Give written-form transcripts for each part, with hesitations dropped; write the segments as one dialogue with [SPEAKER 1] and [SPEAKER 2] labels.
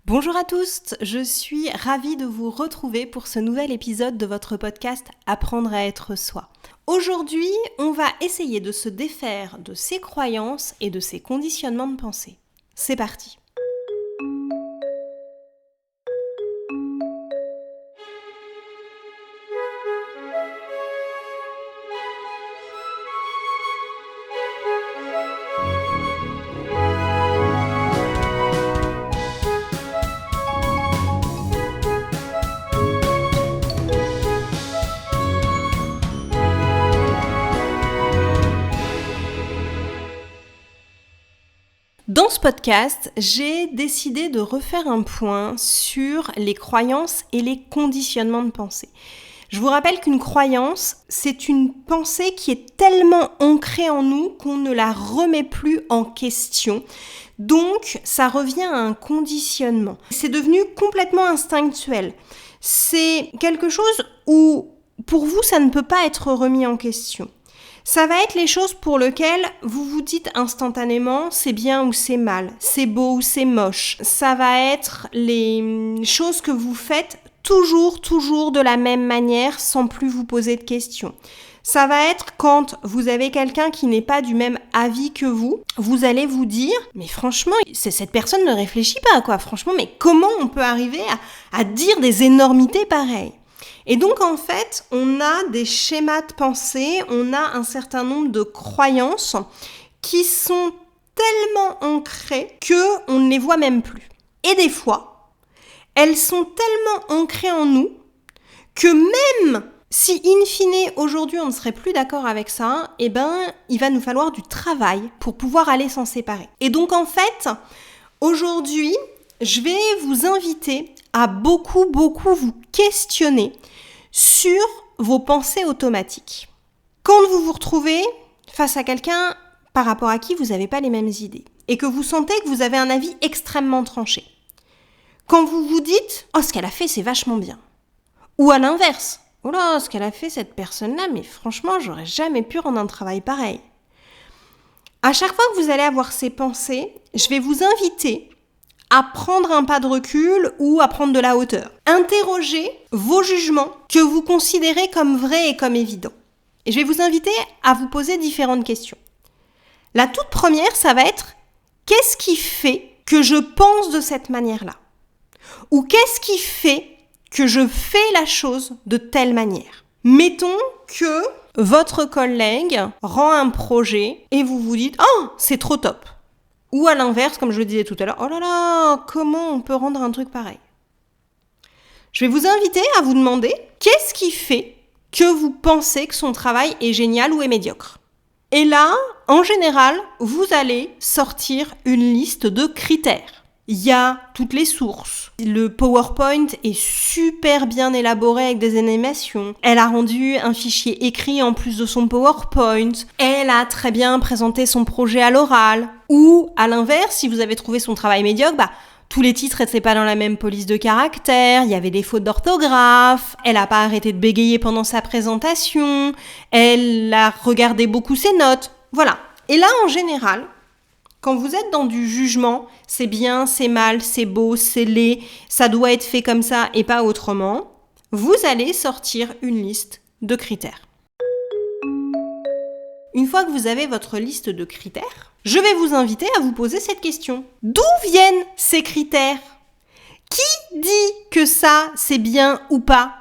[SPEAKER 1] Bonjour à tous, je suis ravie de vous retrouver pour ce nouvel épisode de votre podcast Apprendre à être soi. Aujourd'hui, on va essayer de se défaire de ses croyances et de ses conditionnements de pensée. C'est parti. Dans ce podcast, j'ai décidé de refaire un point sur les croyances et les conditionnements de pensée. Je vous rappelle qu'une croyance, c'est une pensée qui est tellement ancrée en nous qu'on ne la remet plus en question. Donc, ça revient à un conditionnement. C'est devenu complètement instinctuel. C'est quelque chose où, pour vous, ça ne peut pas être remis en question. Ça va être les choses pour lesquelles vous vous dites instantanément c'est bien ou c'est mal, c'est beau ou c'est moche. Ça va être les choses que vous faites toujours de la même manière sans plus vous poser de questions. Ça va être quand vous avez quelqu'un qui n'est pas du même avis que vous allez vous dire mais franchement, cette personne ne réfléchit pas quoi. Franchement, mais comment on peut arriver à dire des énormités pareilles ? Et donc en fait, on a des schémas de pensée, on a un certain nombre de croyances qui sont tellement ancrées qu'on ne les voit même plus. Et des fois, elles sont tellement ancrées en nous que même si in fine aujourd'hui on ne serait plus d'accord avec ça, il va nous falloir du travail pour pouvoir aller s'en séparer. Et donc en fait, aujourd'hui, je vais vous inviter à beaucoup vous questionner sur vos pensées automatiques. Quand vous vous retrouvez face à quelqu'un par rapport à qui vous n'avez pas les mêmes idées et que vous sentez que vous avez un avis extrêmement tranché. Quand vous vous dites « Oh, ce qu'elle a fait, c'est vachement bien ». Ou à l'inverse « Oh là, ce qu'elle a fait, cette personne-là, mais franchement, j'aurais jamais pu rendre un travail pareil ». À chaque fois que vous allez avoir ces pensées, je vais vous inviter à prendre un pas de recul ou à prendre de la hauteur. Interrogez vos jugements que vous considérez comme vrais et comme évidents. Et je vais vous inviter à vous poser différentes questions. La toute première, ça va être « Qu'est-ce qui fait que je pense de cette manière-là » ou « Qu'est-ce qui fait que je fais la chose de telle manière ?» Mettons que votre collègue rend un projet et vous vous dites « Oh, c'est trop top !» Ou à l'inverse, comme je le disais tout à l'heure, « Oh là là, comment on peut rendre un truc pareil ?» Je vais vous inviter à vous demander « Qu'est-ce qui fait que vous pensez que son travail est génial ou est médiocre ?» Et là, en général, vous allez sortir une liste de critères. Il y a toutes les sources. Le PowerPoint est super bien élaboré avec des animations. Elle a rendu un fichier écrit en plus de son PowerPoint. Elle a très bien présenté son projet à l'oral. Ou, à l'inverse, si vous avez trouvé son travail médiocre, tous les titres n'étaient pas dans la même police de caractère, il y avait des fautes d'orthographe, elle n'a pas arrêté de bégayer pendant sa présentation, elle a regardé beaucoup ses notes. Voilà. Et là, en général, quand vous êtes dans du jugement, c'est bien, c'est mal, c'est beau, c'est laid, ça doit être fait comme ça et pas autrement, vous allez sortir une liste de critères. Une fois que vous avez votre liste de critères, je vais vous inviter à vous poser cette question. D'où viennent ces critères ? Qui dit que ça, c'est bien ou pas ?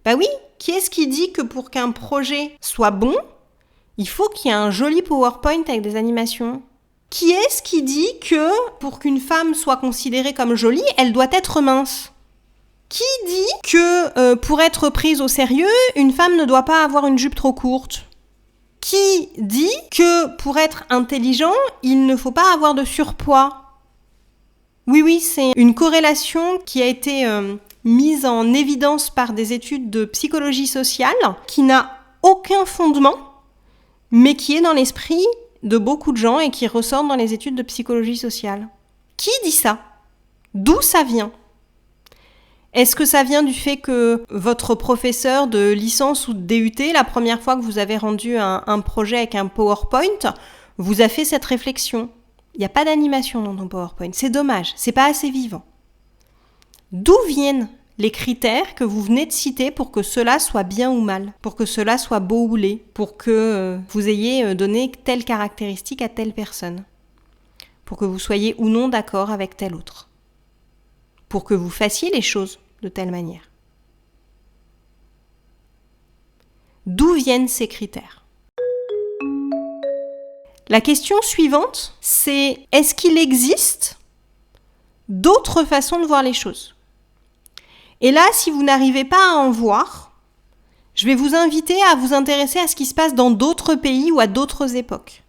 [SPEAKER 1] Oui, qui est-ce qui dit que pour qu'un projet soit bon, il faut qu'il y ait un joli PowerPoint avec des animations ? Qui est-ce qui dit que pour qu'une femme soit considérée comme jolie, elle doit être mince ? Qui dit que pour être prise au sérieux, une femme ne doit pas avoir une jupe trop courte ? Qui dit que pour être intelligent, il ne faut pas avoir de surpoids ? Oui, c'est une corrélation qui a été mise en évidence par des études de psychologie sociale, qui n'a aucun fondement, mais qui est dans l'esprit de beaucoup de gens et qui ressort dans les études de psychologie sociale. Qui dit ça ? D'où ça vient ? Est-ce que ça vient du fait que votre professeur de licence ou de DUT, la première fois que vous avez rendu un projet avec un PowerPoint, vous a fait cette réflexion ? Il n'y a pas d'animation dans ton PowerPoint. C'est dommage, c'est pas assez vivant. D'où viennent les critères que vous venez de citer pour que cela soit bien ou mal, pour que cela soit beau ou laid, pour que vous ayez donné telle caractéristique à telle personne, pour que vous soyez ou non d'accord avec tel autre, pour que vous fassiez les choses de telle manière. D'où viennent ces critères ? La question suivante, c'est est-ce qu'il existe d'autres façons de voir les choses ? Et là, si vous n'arrivez pas à en voir, je vais vous inviter à vous intéresser à ce qui se passe dans d'autres pays ou à d'autres époques.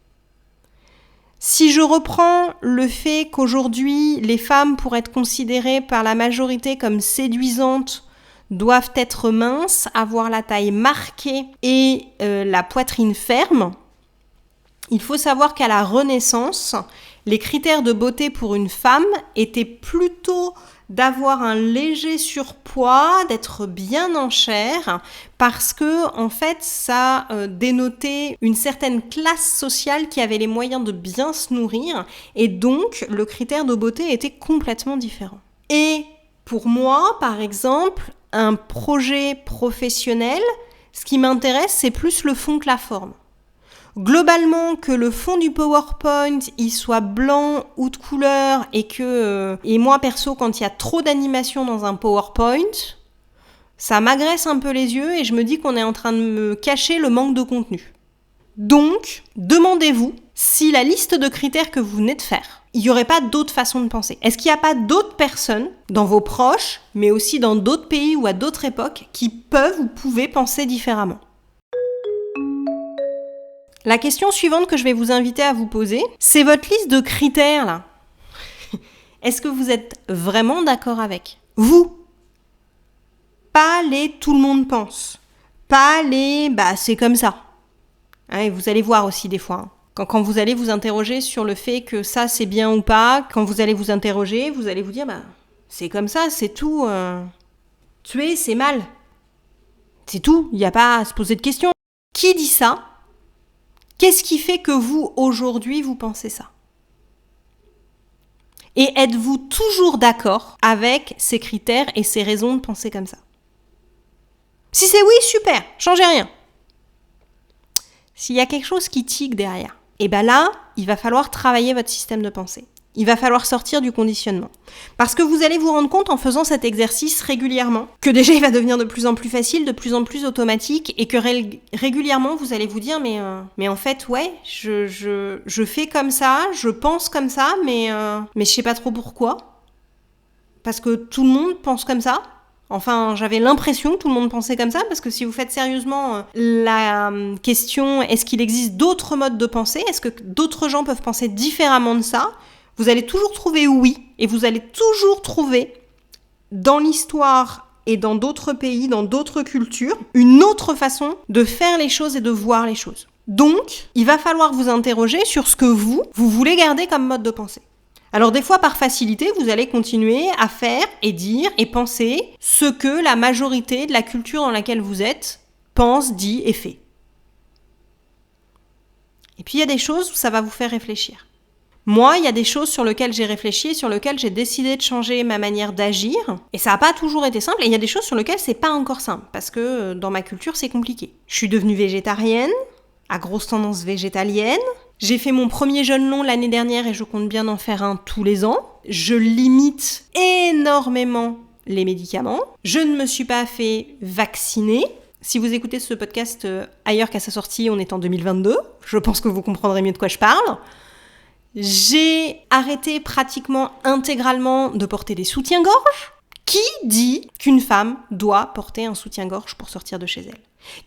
[SPEAKER 1] Si je reprends le fait qu'aujourd'hui, les femmes, pour être considérées par la majorité comme séduisantes, doivent être minces, avoir la taille marquée et la poitrine ferme, il faut savoir qu'à la Renaissance, les critères de beauté pour une femme étaient plutôt d'avoir un léger surpoids, d'être bien en chair, parce que en fait ça dénotait une certaine classe sociale qui avait les moyens de bien se nourrir, et donc le critère de beauté était complètement différent. Et pour moi, par exemple, un projet professionnel, ce qui m'intéresse, c'est plus le fond que la forme. Globalement, que le fond du PowerPoint, il soit blanc ou de couleur et moi perso, quand il y a trop d'animation dans un PowerPoint, ça m'agresse un peu les yeux et je me dis qu'on est en train de me cacher le manque de contenu. Donc, demandez-vous si la liste de critères que vous venez de faire, il n'y aurait pas d'autres façons de penser. Est-ce qu'il n'y a pas d'autres personnes dans vos proches, mais aussi dans d'autres pays ou à d'autres époques, qui peuvent ou pouvaient penser différemment ? La question suivante que je vais vous inviter à vous poser, c'est votre liste de critères là. Est-ce que vous êtes vraiment d'accord avec ? Vous. Pas les tout le monde pense. Pas les c'est comme ça. Et vous allez voir aussi des fois. Quand vous allez vous interroger sur le fait que ça c'est bien ou pas, quand vous allez vous interroger, vous allez vous dire c'est comme ça, c'est tout. Tuer c'est mal. C'est tout, il n'y a pas à se poser de questions. Qui dit ça ? Qu'est-ce qui fait que vous, aujourd'hui, vous pensez ça ? Et êtes-vous toujours d'accord avec ces critères et ces raisons de penser comme ça ? Si c'est oui, super, changez rien. S'il y a quelque chose qui tique derrière, là, il va falloir travailler votre système de pensée. Il va falloir sortir du conditionnement. Parce que vous allez vous rendre compte en faisant cet exercice régulièrement, que déjà il va devenir de plus en plus facile, de plus en plus automatique, et que régulièrement vous allez vous dire mais en fait ouais, je fais comme ça, je pense comme ça, mais je sais pas trop pourquoi. Parce que tout le monde pense comme ça. Enfin, j'avais l'impression que tout le monde pensait comme ça, parce que si vous faites sérieusement la question, est-ce qu'il existe d'autres modes de pensée ? Est-ce que d'autres gens peuvent penser différemment de ça ? Vous allez toujours trouver oui, et vous allez toujours trouver dans l'histoire et dans d'autres pays, dans d'autres cultures, une autre façon de faire les choses et de voir les choses. Donc, il va falloir vous interroger sur ce que vous voulez garder comme mode de pensée. Alors des fois, par facilité, vous allez continuer à faire et dire et penser ce que la majorité de la culture dans laquelle vous êtes pense, dit et fait. Et puis il y a des choses où ça va vous faire réfléchir. Moi, il y a des choses sur lesquelles j'ai réfléchi et sur lesquelles j'ai décidé de changer ma manière d'agir. Et ça n'a pas toujours été simple. Et il y a des choses sur lesquelles c'est pas encore simple. Parce que dans ma culture, c'est compliqué. Je suis devenue végétarienne, à grosse tendance végétalienne. J'ai fait mon premier jeûne long l'année dernière et je compte bien en faire un tous les ans. Je limite énormément les médicaments. Je ne me suis pas fait vacciner. Si vous écoutez ce podcast ailleurs qu'à sa sortie, on est en 2022. Je pense que vous comprendrez mieux de quoi je parle. J'ai arrêté pratiquement intégralement de porter des soutiens-gorge. Qui dit qu'une femme doit porter un soutien-gorge pour sortir de chez elle ?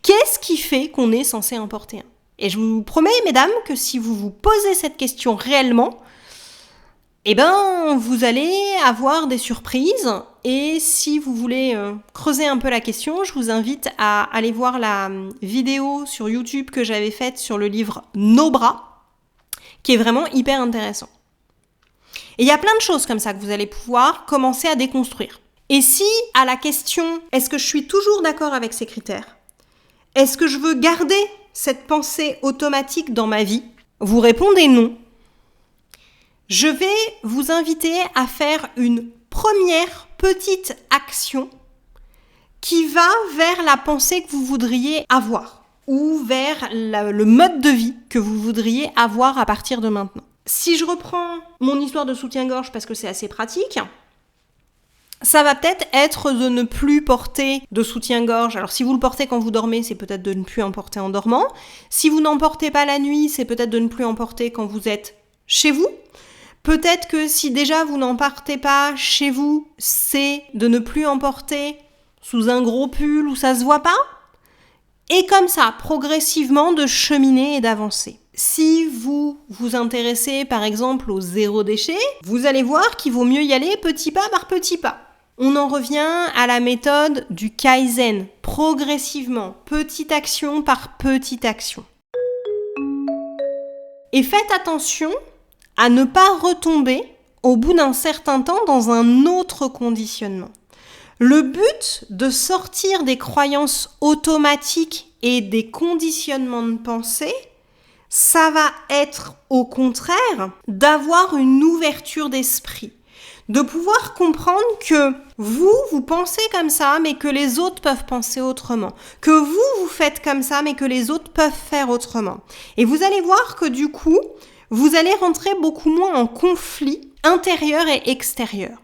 [SPEAKER 1] Qu'est-ce qui fait qu'on est censé en porter un ? Et je vous promets, mesdames, que si vous vous posez cette question réellement, vous allez avoir des surprises. Et si vous voulez creuser un peu la question, je vous invite à aller voir la vidéo sur YouTube que j'avais faite sur le livre Nos bras, qui est vraiment hyper intéressant. Et il y a plein de choses comme ça que vous allez pouvoir commencer à déconstruire. Et si, à la question « Est-ce que je suis toujours d'accord avec ces critères ? Est-ce que je veux garder cette pensée automatique dans ma vie ?» vous répondez non. je vais vous inviter à faire une première petite action qui va vers la pensée que vous voudriez avoir ou vers le mode de vie que vous voudriez avoir à partir de maintenant. Si je reprends mon histoire de soutien-gorge parce que c'est assez pratique, ça va peut-être être de ne plus porter de soutien-gorge. Alors si vous le portez quand vous dormez, c'est peut-être de ne plus en porter en dormant. Si vous n'en portez pas la nuit, c'est peut-être de ne plus en porter quand vous êtes chez vous. Peut-être que si déjà vous n'en portez pas chez vous, c'est de ne plus en porter sous un gros pull où ça se voit pas. Et comme ça, progressivement, de cheminer et d'avancer. Si vous vous intéressez par exemple au zéro déchet, vous allez voir qu'il vaut mieux y aller petit pas par petit pas. On en revient à la méthode du Kaizen, progressivement, petite action par petite action. Et faites attention à ne pas retomber au bout d'un certain temps dans un autre conditionnement. Le but de sortir des croyances automatiques et des conditionnements de pensée, ça va être au contraire d'avoir une ouverture d'esprit. De pouvoir comprendre que vous pensez comme ça, mais que les autres peuvent penser autrement. Que vous faites comme ça, mais que les autres peuvent faire autrement. Et vous allez voir que du coup, vous allez rentrer beaucoup moins en conflit intérieur et extérieur.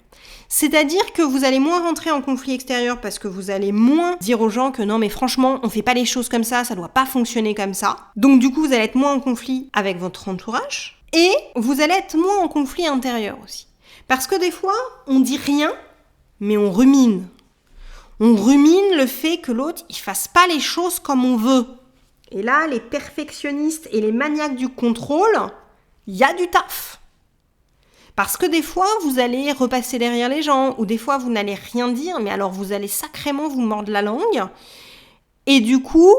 [SPEAKER 1] C'est-à-dire que vous allez moins rentrer en conflit extérieur parce que vous allez moins dire aux gens que non mais franchement on fait pas les choses comme ça doit pas fonctionner comme ça. Donc du coup vous allez être moins en conflit avec votre entourage et vous allez être moins en conflit intérieur aussi. Parce que des fois on dit rien mais on rumine. On rumine le fait que l'autre il fasse pas les choses comme on veut. Et là les perfectionnistes et les maniaques du contrôle, il y a du taf. Parce que des fois, vous allez repasser derrière les gens, ou des fois, vous n'allez rien dire, mais alors vous allez sacrément vous mordre la langue. Et du coup,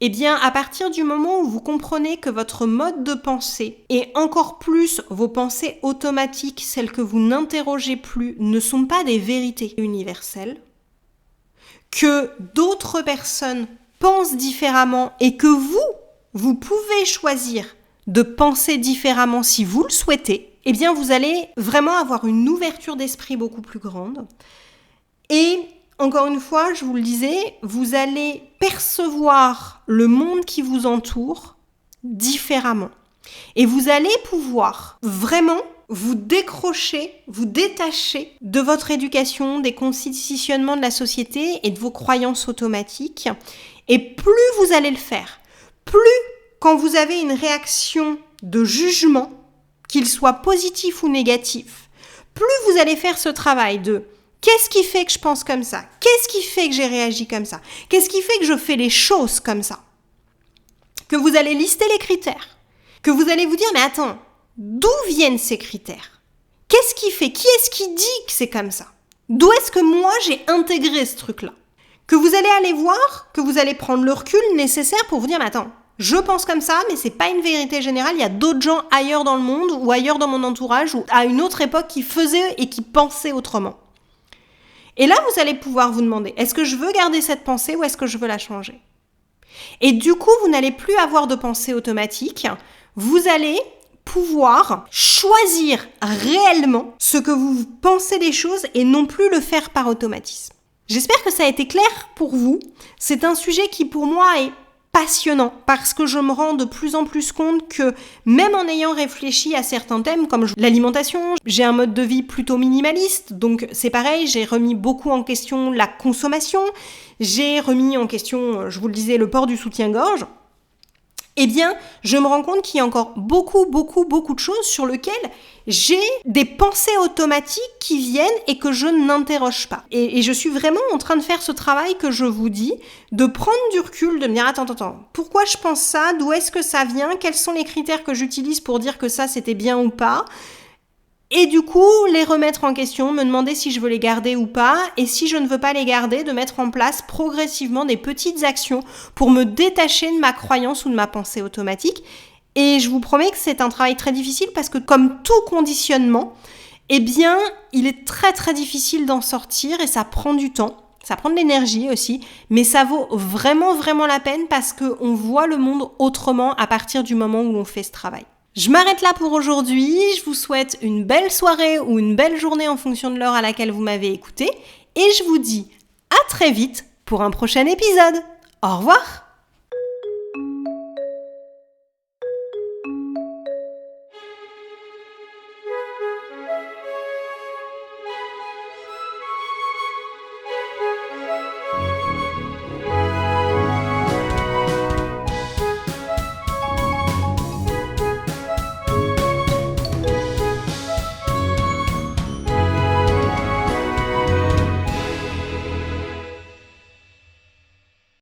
[SPEAKER 1] eh bien, à partir du moment où vous comprenez que votre mode de pensée, et encore plus vos pensées automatiques, celles que vous n'interrogez plus, ne sont pas des vérités universelles, que d'autres personnes pensent différemment et que vous pouvez choisir de penser différemment si vous le souhaitez, eh bien vous allez vraiment avoir une ouverture d'esprit beaucoup plus grande. Et encore une fois, je vous le disais, vous allez percevoir le monde qui vous entoure différemment. Et vous allez pouvoir vraiment vous décrocher, vous détacher de votre éducation, des conditionnements de la société et de vos croyances automatiques. Et plus vous allez le faire, plus quand vous avez une réaction de jugement, qu'il soit positif ou négatif, plus vous allez faire ce travail de qu'est-ce qui fait que je pense comme ça? Qu'est-ce qui fait que j'ai réagi comme ça? Qu'est-ce qui fait que je fais les choses comme ça? Que vous allez lister les critères, que vous allez vous dire mais attends, d'où viennent ces critères? Qu'est-ce qui fait? Qui est-ce qui dit que c'est comme ça? D'où est-ce que moi j'ai intégré ce truc-là? Que vous allez aller voir, que vous allez prendre le recul nécessaire pour vous dire mais attends, je pense comme ça, mais c'est pas une vérité générale. Il y a d'autres gens ailleurs dans le monde ou ailleurs dans mon entourage ou à une autre époque qui faisaient et qui pensaient autrement. Et là, vous allez pouvoir vous demander, est-ce que je veux garder cette pensée ou est-ce que je veux la changer? Et du coup, vous n'allez plus avoir de pensée automatique. Vous allez pouvoir choisir réellement ce que vous pensez des choses et non plus le faire par automatisme. J'espère que ça a été clair pour vous. C'est un sujet qui pour moi est passionnant parce que je me rends de plus en plus compte que même en ayant réfléchi à certains thèmes comme l'alimentation, j'ai un mode de vie plutôt minimaliste, donc c'est pareil, j'ai remis beaucoup en question la consommation, j'ai remis en question, je vous le disais, le port du soutien-gorge. Eh bien, je me rends compte qu'il y a encore beaucoup de choses sur lesquelles j'ai des pensées automatiques qui viennent et que je n'interroge pas. Et je suis vraiment en train de faire ce travail que je vous dis, de prendre du recul, de me dire attends, pourquoi je pense ça? D'où est-ce que ça vient? Quels sont les critères que j'utilise pour dire que ça c'était bien ou pas? Et du coup, les remettre en question, me demander si je veux les garder ou pas, et si je ne veux pas les garder, de mettre en place progressivement des petites actions pour me détacher de ma croyance ou de ma pensée automatique. Et je vous promets que c'est un travail très difficile parce que comme tout conditionnement, eh bien, il est très difficile d'en sortir et ça prend du temps. Ça prend de l'énergie aussi, mais ça vaut vraiment la peine parce qu'on voit le monde autrement à partir du moment où on fait ce travail. Je m'arrête là pour aujourd'hui. Je vous souhaite une belle soirée ou une belle journée en fonction de l'heure à laquelle vous m'avez écouté. Et je vous dis à très vite pour un prochain épisode. Au revoir!